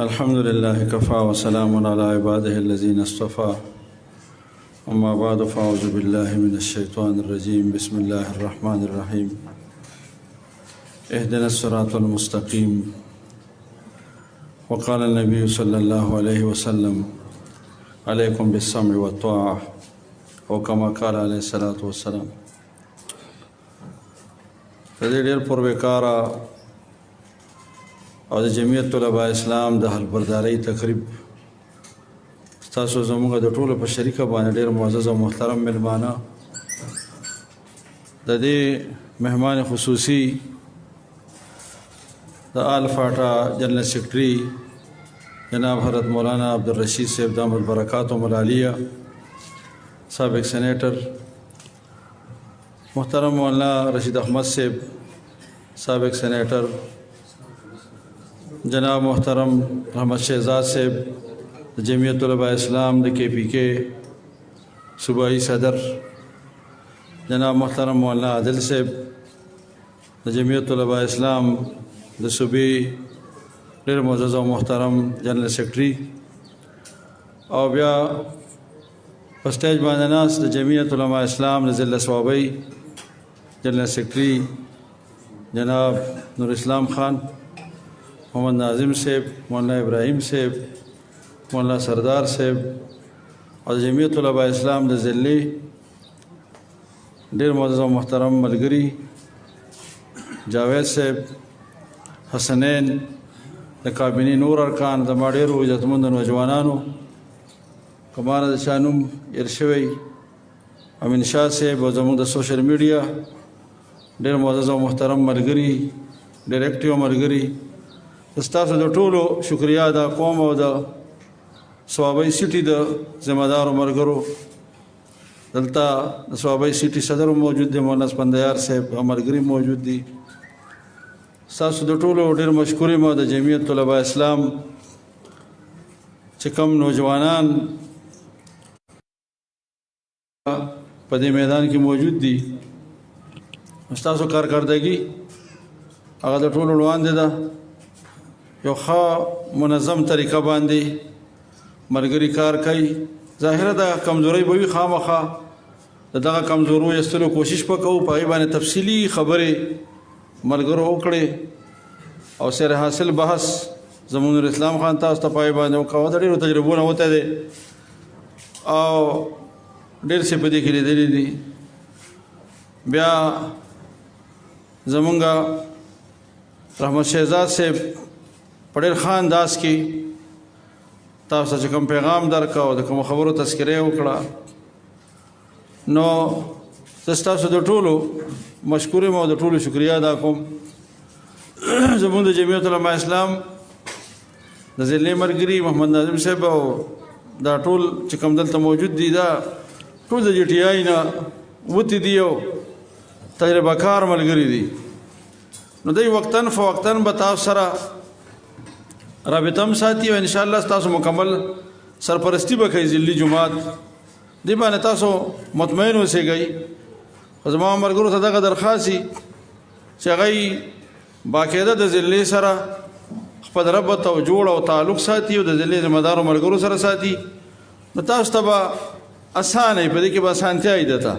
الحمد لله كفى وسلام على عباده الذين اصطفى أما بعد فأعوذ بالله من الشيطان الرجيم بسم الله الرحمن الرحيم اهدنا الصراط المستقيم وقال النبي صلى الله عليه وسلم عليكم بالسمع والطاعة وكما قال عليه الصلاة والسلام. فدې ډېر پربکاره او د جمعیت طلبا اسلام د برداری تقریب تاسو زموږ د ټولو په شریکه باندې ډېر معزز او محترم ملمانه د دې مهمان خصوصي د آل فاټا جنرل سیکرټري جناب حضرت مولانا عبدالرشید صاحب دامت برکاتهم العالیہ، سابق سینیٹر محترم مولانا رشید احمد صاحب سابق سینیٹر، جناب محترم رحمت شہزاد صاحب جمعیت طلبا اسلام کے پی کے صوبائی صدر، جناب محترم مولنا عادل صاحب جمعیت طلبا اسلام صوبی ډېر معزز او محترم جنرل سیکرټري، او بیا په سټیج باندې ناست د جمعیت علماء اسلام د ضلع صوابی جنرل سیکرټري جناب نور اسلام خان، محمد ناظم صاحب، مولانا ابراہیم صاحب، مولانا سردار صاحب، اور جمعیت طلبا اسلام د ضلع ډېر معزز او محترم ملګري جاوید صاحب، حسنین، د کابینې نور ارکان، زما ډېرو عزتمندو نوجوانانو، کمانه د چا نوم هېر شوی، امین شاه صاحب، او زموږ د سوشل میډیا ډېر معزز او محترم ملګري، ډېر ایکټیو ملګري، ستاسو د ټولو شکریا دا قوم او د صوابی سټي د ذمہ دارو ملګرو، دلته د صوابی سټي صدر موجود دی، مولانا سپندیار صاحب ملګري موجود دي، ستاسو د ټولو ډېر مشکور یم د جمعیت طلبا اسلام چې کوم نوجوانان په دې میدان کې موجود دي، ستاسو کارکردګي هغه د ټولو وړاندې ده، یو ښه منظم طریقه باندې ملګري کار کوي. ظاهره د کمزورۍ به وي، خامخا د دغه کمزورو ایستلو کوشش به کوو، په هغې باندې تفصیلي خبرې ملګرو وکړې او سیر حاصل بحث زموږ نور اسلام خان تاسو ته په هغې باندې وکړه. د ډېرو تجربو نه وتی دی او ډېر څه په دې کې لیدلي دي. بیا زمونږ رحمت شهزاد صاحب په ډېر ښه انداز کې تاسو چې کوم پیغام درکړه او د کومو خبرو تذکره یې وکړه، نو زه ستاسو د ټولو مشکور یم او د ټولو شکریا ادا کوم. زموږ د جمعیت علماء اسلام د ضلع ملګري محمد ناظم صاحب او دا ټول چې کوم دلته موجود دي، دا ټول د جی ټي آی نه وتي دي او تجربه کار ملګري دي، نو دوی وقتاً فوقتاً به تاسو سره رابطه هم ساتي او انشاءالله تاسو مکمل سرپرستی به کوي ضلعي جماعت دې باندې تاسو مطمئن اوسئ. زما ملګرو ته دغه درخواست وي چې هغوی باقاعده د ضلع سره خپل ربط او جوړ او تعلق ساتي او د ضلع ذمهدارو ملګرو سره ساتي، نو تاسو ته به اسانه وي، په دې کې به اسانتیا وي، درته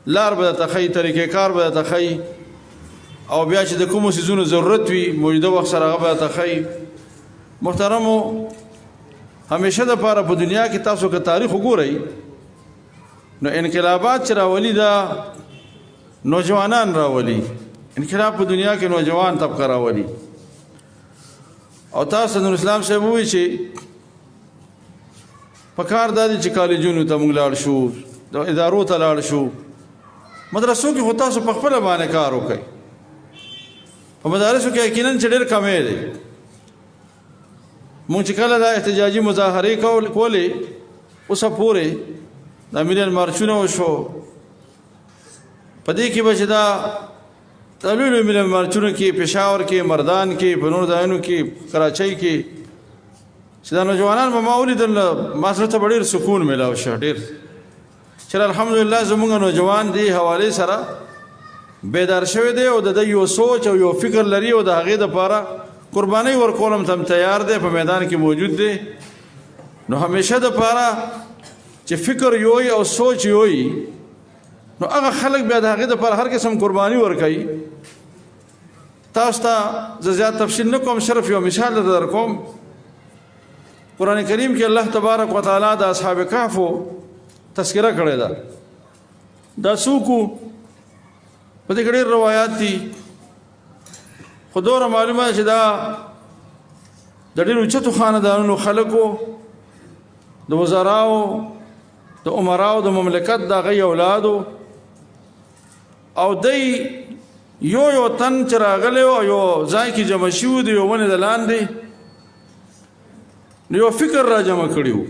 لار به درته ښیي، طریقې کار به درته ښیي، او بیا چې د کومو څیزونو ضرورت وي موجوده وخت سره هغه به درته ښیي. محترمو، همیشه دپاره په دنیا کې تاسو که تاریخ وګورئ نو انقلابات چې راولي دا نوجوانان راولي، انقلاب په دنیا کې نوجوان طبقه راولي. او تاسو نور اسلام صاحب ووایي چې پکار دا دی چې کالجونو ته موږ لاړ شو، د ادارو ته لاړ شو، مدرسو کې خو تاسو په خپله باندې کار وکړئ. په مدارسو کې یقیناً چې ډېر کمی دی. مونږ چې کله دا احتجاجي مظاهرې کولې اوسه پورې دا ملیون مارچونه وشو، په دې کې به چې دا لوی ملیون مارچونه کې پېښور کې، مردان کې، په نورو ځایونو کې، کراچۍ کې، چې دا نوجوانان به ما ولیدل، ما زړه ته به ډېر سکون میلاو شه، ډېر چې الحمدلله زموږ نوجوان دې حوالې سره بیدار شوی دی او د یو سوچ او یو فکر لري او د هغې دپاره قربانۍ ورکول هم تم تیار دی په میدان کې موجود دی نو همیشه دپاره چې فکر یوي او سوچ یوي نو هغه خلک بیا د هغې دپاره هر قسم قرباني ورکوي تاسو ته زه زیات تفصیل نه کوم صرف یو مثال در کوم قرآن کریم کې الله تبارک وتعالی د اصحاب کهفو تذکره کړې ده دا څوک په دې کې ډېر روایات دي خو دومره معلومه ده چې دا د ډېرو اوچتو خاندانونو خلکو د وزراو د عمراو د مملکت د هغوی اولادو او دی یو تن چې راغلی و او یو ځای کې جمع شوي د یو ونې د لاندې نو یو فکر را جمع کړي و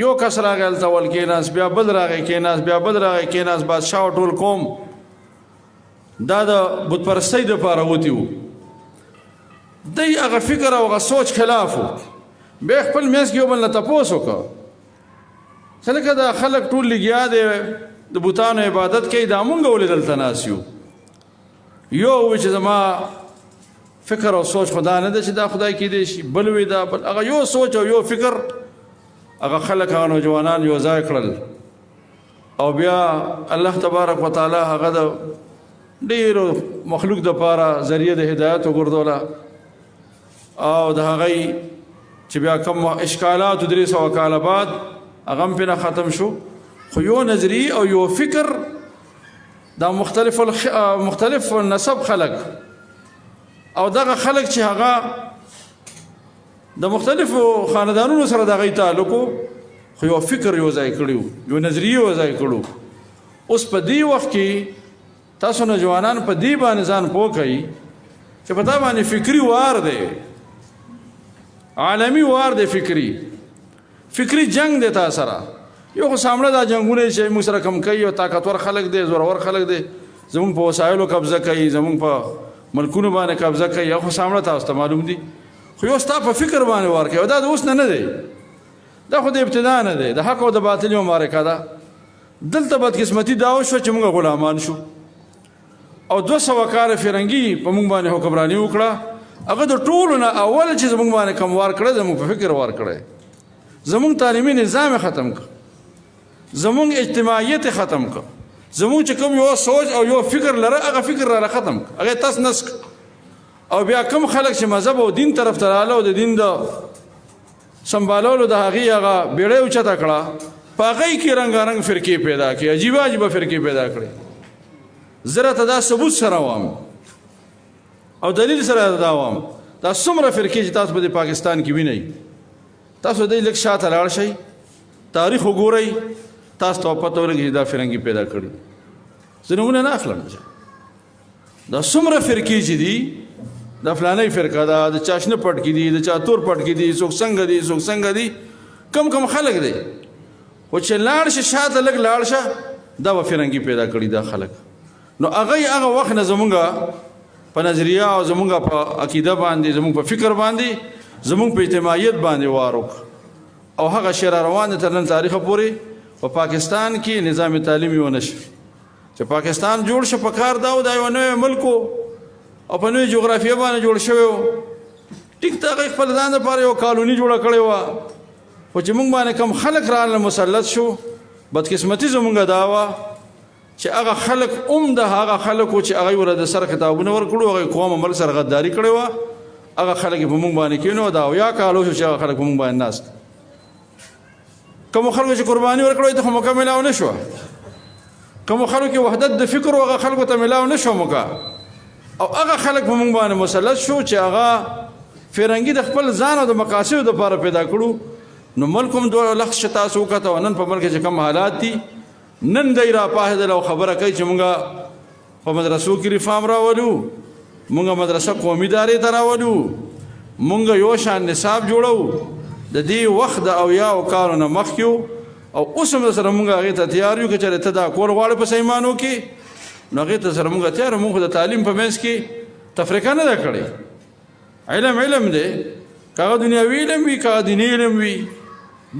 یو کس راغی هلته ول کېناست بیا بل راغی کېناست بیا بل راغی کېناست بادشاه ټول قوم دا د بت پرستۍ دپاره وتي وو دی هغه فکر او هغه سوچ خلاف و بیا خپل منځ کې یو بل نه تپوس وکړه چې لکه دا خلک ټول لګیا دی د بوتانو عبادت کوي دا مونږ ولې دلته ناست یو یو وی چې زما فکر او سوچ خدا نه ده چې دا خدای کیدی شي بل وی دا بل هغه یو سوچ او یو فکر هغه خلک هغه نوجوانان یو ځای کړل او بیا الله تبارک وتعالی هغه د ډېرو مخلوق دپاره ذریعه د هدایت وګرځوله او د هغوی چې بیا کوم اشکالات 300 کاله بعد هغه هم پرې ختم شو خو یو نظریه او یو فکر دا مختلف نسب خلق او دغه خلق چې هغه د مختلفو خاندانونو سره د هغوی تعلق خو یو فکر یو ځای کړي یو نظریه یو ځای کړو اوس په دې وخت کې تاسو نوجوانان په دې باندې ځان پوه کوئ چې په تا باندې فکري وار دی عالمي وار دی فکري جنگ دی تا سره یو خو سامنے دا جنگونه چې موږ سره کم کوي او طاقتور خلک دی زورور خلک دی زمونږ په وسایلو قبضه کوي زمونږ په ملکونو باندې قبضه کوي یو خو سامنے تاسو ته معلوم دي خو یو ستا په فکر باندې وار کوي دا د اوس نه دی دا خو د ابتدا نه دی د حق او د باطل یو معرکه ده دلته بدقسمتي دا وشوه چې موږ غلامان شو او 200 کاله فرنګي په موږ باندې حکمراني وکړه هغه د ټولو نه اول چې زموږ باندې کم وار کړی زموږ په فکر وار کړی زموږ تعلیمي نظام ختم کړ زموږ اجتماعیت ختم کړ زموږ چې کوم یو سوچ او یو فکر لره هغه فکر را ختم کړ هغه تاس نسک او بیا کوم خلک چې مذهب او دین طرف ته رااله او د دین د سنبالولو د هغې هغه بیړۍ اوچته کړه په هغې کې رنګارنګ فرقې پیدا کړي عجیبه عجیبه فرقې پیدا کړي زه راته دا ثبوت سره وایم او دلیل سره دا وایم دا څومره فرقې چې تاسو په پاکستان کې وینئ تاسو دی لږ شاته لاړ شئ تاریخ وګورئ تاسو ته پته ولګي چې دا فرنګي پیدا کړي زه نومونه نه اخلم دا څومره فرقې چې دي دا فلانۍ فرقه ده د چا شنه پټکي دي د چا تور پټکي دي څوک څنګه دي کم خلک دی خو چې لاړ شه شاته لږ لاړ شه دا به فرنګي پیدا کړي دا خلک نو هغه وخت نه زمونږ په نظریه او زمونږ په عقیده باندې زمونږ په فکر باندې زمونږ په اجتماعیت باندې وار وکړ او هغه شی را روان دی تر نن تاریخه پورې په پاکستان کې نظام تعلیمي ونه شي چې پاکستان جوړ شه په کار دا و دا یو نوی ملک او په نوې جغرافیه باندې جوړ شوی و ټیک ته هغې خپل ځان دپاره یو کالوني جوړه کړې وه خو چې موږ باندې کم خلک راله مسلط شو بدقسمتي زمونږ دا وه چې هغه خلک د هغه خلکو چې هغوی ورته د سر خطابونه ورکړو هغوی قوم ملک سره غداري کړې وه هغه خلک یې په موږ باندې کېنو دا اویا کالو شو چې هغه خلک په موږ باندې ناست کومو خلکو چې قرباني ورکړو ته خو موقع میلاو نه شوه کومو خلکو کې وحدت د فکر هغه خلکو ته میلاو نه شو موقع او هغه خلک په موږ باندې مسلط شو چې هغه فرنګي د خپل ځان او د مقاصدو دپاره پیدا کړو نو ملک هم 2 لخت چې تاسو وکته نن په ملک چې کوم حالات دي نن دی را پاهدل او خبره کوي چې مونږ په مدرسو کې ریفارم راولو مونږ مدرسه قومي ادارې ته راولو مونږ یو شان نصاب جوړو د دې وخت د اویاو کارونه مخکې او اوس هم سره مونږ هغې ته تیار یو که چېرې ته دا کول غواړې په سیمانو کې نو هغې ته سره مونږ تیار مونږ خو د تعلیم په منځ کې تفریقه نه ده کړې علم دی که هغه دنیاوي علم وي که هغه دیني علم وي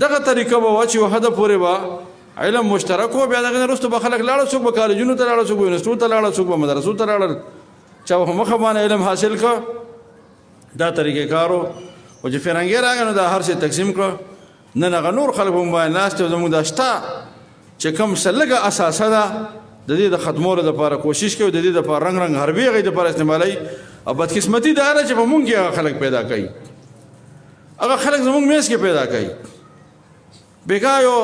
دغه طریقه به وه چې یو حده پورې به علم مشترک و بیا دغې نه وروسته به خلک لاړه څوک به کالجونو ته لاړه څوک به یونیورسټو ته لاړه څوک به مدرسو ته لاړل چا به مخه باندې علم حاصل کړه دا طریقې کارو او چې فرنګي راغی نو دا هر څه تقسیم کړو. نن هغه نور خلک هم باندې ناست او زموږ دا شته چې کوم څه لږه اساسه ده د دې د ختمولو دپاره کوشش کوي، د دې دپاره رنګ رنګ حربې هغې دپاره استعمالوي. او بدقسمتي دا ده چې په مونږ کې هغه خلک پیدا کوي، هغه خلک زموږ میز کې پیدا کوي. بېګا یو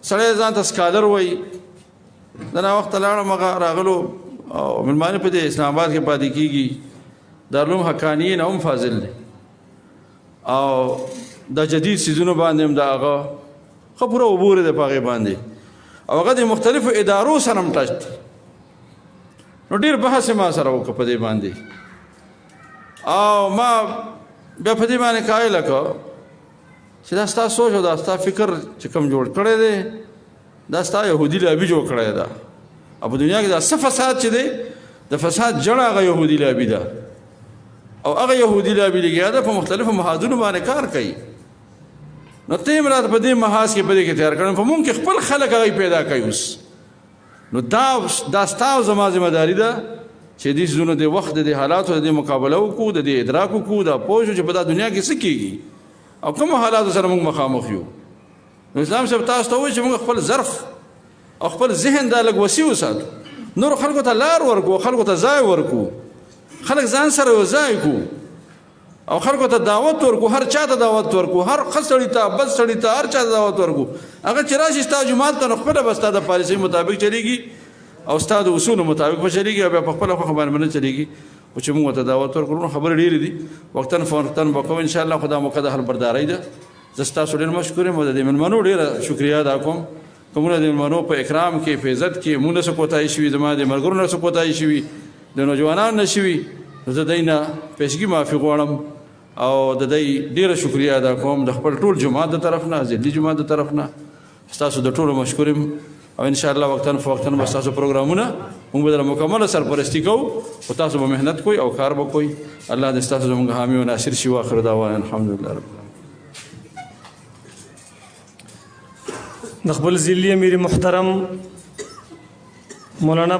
سړی ځان ته سکالر وایي، د ناوخته لاړم هغه راغلو او مېلمانه په دې اسلام آباد کې پاتې کېږي، دارالعلوم حقانی نه هم فاضل دی او دا جدید سیزونو باندې هم د هغه ښه پوره عبور دی په هغې باندې، او هغه د مختلفو ادارو سره هم ټچ دی. نو ډېر بحث یې ما سره وکړه په دې باندې، او ما بیا په دې باندې قایله کړه چې دا ستا سوچ او دا ستا فکر چې کوم جوړ کړی دی دا ستا یهودي لابي جوړ کړی ده، او په دنیا کې دا څه فساد چې دی د فساد جړه هغه یهودي لابي ده، او هغه یهودي لابي لګیا ده په مختلفو محاذونو باندې کار کوي. نو ته یې راته په دې محاذ کې په دې کې تیار کړم، په مونږ کې خپل خلک هغه پیدا کوي. اوس نو دا ستا او زما ذمه داري ده چې دې څیزونو د وخت د حالاتو د مقابله وکړو، د دې ادراک وکړو، دا پوه شو چې په دا دنیا کې څه کېږي او کومو حالاتو سره موږ مخامخ یو. نو اسلام صاحب تاسو ته وایي چې موږ خپل ظرف او خپل ذهن دا لږ وسیع وساتو، نور خلکو ته لار ورکو، خلکو ته ځای ورکو، خلک ځان سره یو ځای کړو او خلکو ته دعوت ورکو، هر چا ته دعوت ورکو، هر ښه سړي ته بد سړي ته هر چا ته دعوت ورکو. هغه چې راشي ستا جومات ته نو خپله به ستا د پالیسۍ مطابق چلېږي او ستا د اصولو مطابق به چلېږي او بیا په خپله خوښه باندې به نه چلېږي. خو چې موږ ورته دعوت ورکړو نو خبرې ډېرې دي، وقتاً فوقتاً به کوو انشاءالله. خو دا موقع د حل بردارۍ ده. زه ستاسو ډېر مشکور یم او د دې مېلمنو ډېره شکریه ادا کوم. کومونه د مېلمنو په اکرام کې په عزت کې مونږ نه څه کوتاهي شوي، زما د ملګرو نه څه کوتاهي شوي، د نوجوانانو نه شوي، نو زه دی نه پیشګي معافي غواړم او د دې ډېره شکریه ادا کوم د خپل ټول جماعت د طرف نه، ضلعي جماعت د طرف نه. ستاسو د ټولو مشکور یم او انشاءالله وقتاً فوقتاً به ستاسو پروګرامونه موږ به د مکمله سرپرستي کوو، خو تاسو به محنت کوئ او کار به کوئ. الله دې ستاسو زموږ حامي او ناصر شي. واخر دعوانا الحمدلله رب العالمین. د خپل ضلعي امیر محترم مولانا